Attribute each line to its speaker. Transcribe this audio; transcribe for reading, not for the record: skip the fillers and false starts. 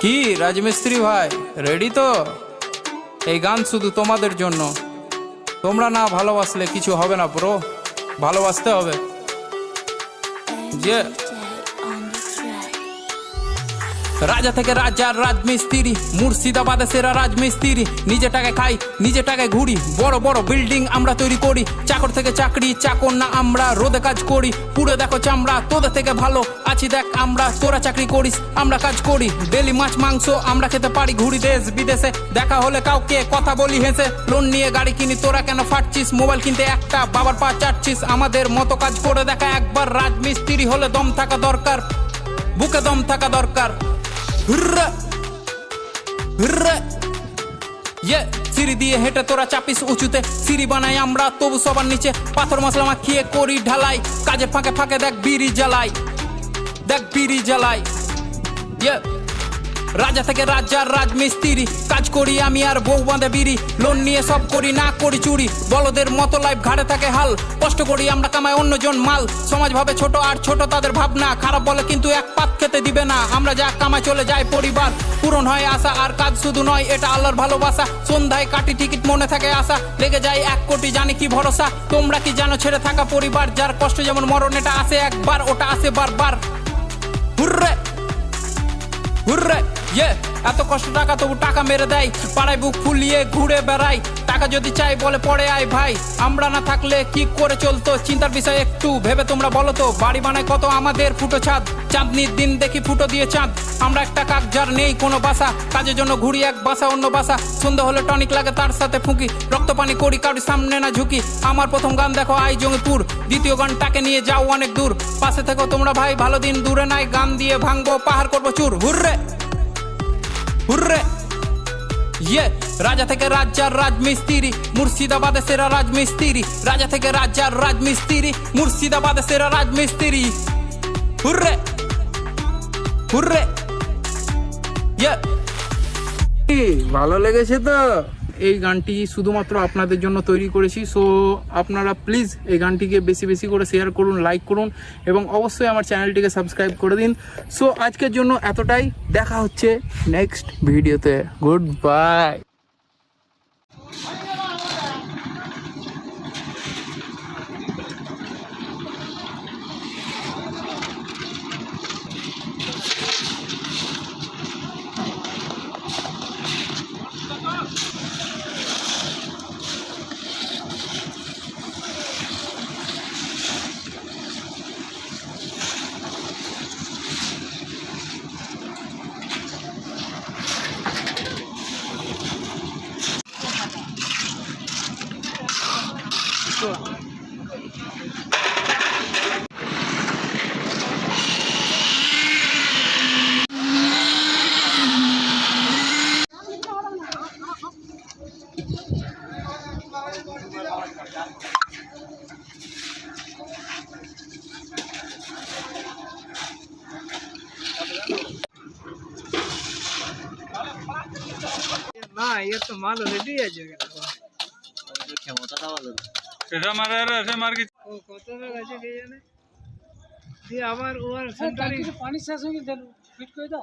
Speaker 1: কি রাজমিস্ত্রি ভাই রেডি তো? এই গান শুধু তোমাদের জন্য। তোমরা না ভালোবাসলে কিছু হবে না ব্রো, ভালোবাসতে হবে। যে রাজা থেকে রাজার রাজমিস্ত্রি, মুর্শিদাবাদে সেরা রাজমিস্ত্রি। নিজে টাকায় খাই, নিজে টাকায় ঘুরি, বড় বড় বিল্ডিং আমরা তৈরি করি। চাকর থেকে চাকরি, চাকর না আমরা, রোদে কাজ করি, পুরো দেখো চামড়া। তোদের থেকে ভালো আছি দেখ আমরা, তোরা চাকরি করিস আমরা কাজ করি। ডেলি মাছ মাংস আমরা খেতে পারি, ঘুরি দেশ বিদেশে। দেখা হলে কাউকে কথা বলি হেসে। লোন নিয়ে গাড়ি কিনি, তোরা কেন ফাটছিস? মোবাইল কিনতে একটা বাবার পা চাটছিস। আমাদের মতো কাজ করে দেখা একবার। রাজমিস্ত্রি হলে দম থাকা দরকার, বুকে দম থাকা দরকার। হুররা হুররা সিঁড়ি দিয়ে হেঁটে তোরা চাপিস উঁচুতে, সিঁড়ি বানাই আমরা তবু সবার নিচে। পাথর মশলা মাখিয়ে করি ঢালাই, কাজে ফাঁকে ফাঁকে দেখ বিড়ি জ্বালাই, দেখ বিড়ি জ্বালাই। রাজা থেকে রাজার রাজমিস্ত্রি, কাজ করি আমি আর বউ বাঁধে বিড়ি। লোন নিয়ে সব করি, না করি চুরি, বলদের মতো লাইফ ঘাড়ে থাকে হাল। কষ্ট করি আমরা, কামাই অন্যজন মাল। সমাজ ভাবে ছোট আর ছোট তাদের ভাবনা, খারাপ বলে কিন্তু এক পাত খেতে দিবে না। আমরা যা কামাই চলে যায় পরিবার, পূরণ হয় আশা। আর কাজ শুধু নয়, এটা আল্লাহর ভালোবাসা। সন্ধ্যায় কাটি টিকিট, মনে থাকে আশা, লেগে যায় 1 কোটি, জানি কি ভরসা। তোমরা কি জানো ছেড়ে থাকা পরিবার, যার কষ্ট যেমন মরণ, এটা আসে একবার, ওটা আসে বারবার। হুররে হুররে এত কষ্ট টাকা তবু টাকা মেরে দেয়, পাড়ায় বুক ফুলিয়ে ঘুরে বেড়াই। টাকা যদি চাই বলে পড়ে আয় ভাই, আমরা না থাকলে কি করে চলতো? চিন্তার বিষয় একটু ভেবে তোমরা বলো তো। বাড়ি বানায় কত আমাদের ফুটো ছাদ, চাঁদনির দিন দেখি ফুটো দিয়ে চাঁদ। আমরা একটা কাক যার নেই কোনো বাসা, কাজের জন্য ঘুরি এক বাসা অন্য বাসা। সন্ধ্যা হলে টনিক লাগে তার সাথে ফুঁকি, রক্ত পানি করি কারোর সামনে না ঝুঁকি। আমার প্রথম গান দেখো আই জঙ্গিপুর, দ্বিতীয় গানটাকে নিয়ে যাও অনেক দূর। পাশে থেকো তোমরা ভাই, ভালো দিন দূরে নাই। গান দিয়ে ভাঙবো পাহাড়, করবো চুর। হুররে হুররে রাজা থেকে রাজার রাজমিস্ত্রি, মুর্শিদাবাদে সেরা রাজমিস্ত্রি। রাজা থেকে রাজার রাজমিস্ত্রি, মুর্শিদাবাদে সেরা রাজমিস্ত্রি। হুররে হুররে ভালো লেগেছে তো? এই গানটি শুধুমাত্র আপনাদের জন্য তৈরি করেছি। সো আপনারা প্লিজ এই গানটিকে বেশি বেশি করে শেয়ার করুন, লাইক করুন এবং অবশ্যই আমার চ্যানেলটিকে সাবস্ক্রাইব করে দিন। সো আজকের জন্য এতটাই, দেখা হচ্ছে নেক্সট ভিডিওতে। Good bye.
Speaker 2: না ये तो माल रेडी আছে
Speaker 3: ক্ষমতাটা ভালো।
Speaker 2: এটা মার কি ও কত বেলা আছে কে জানে। দিয়ে আবার ওর সেন্টারে পানি শেষ হয়ে গেল, ফিট করে দাও।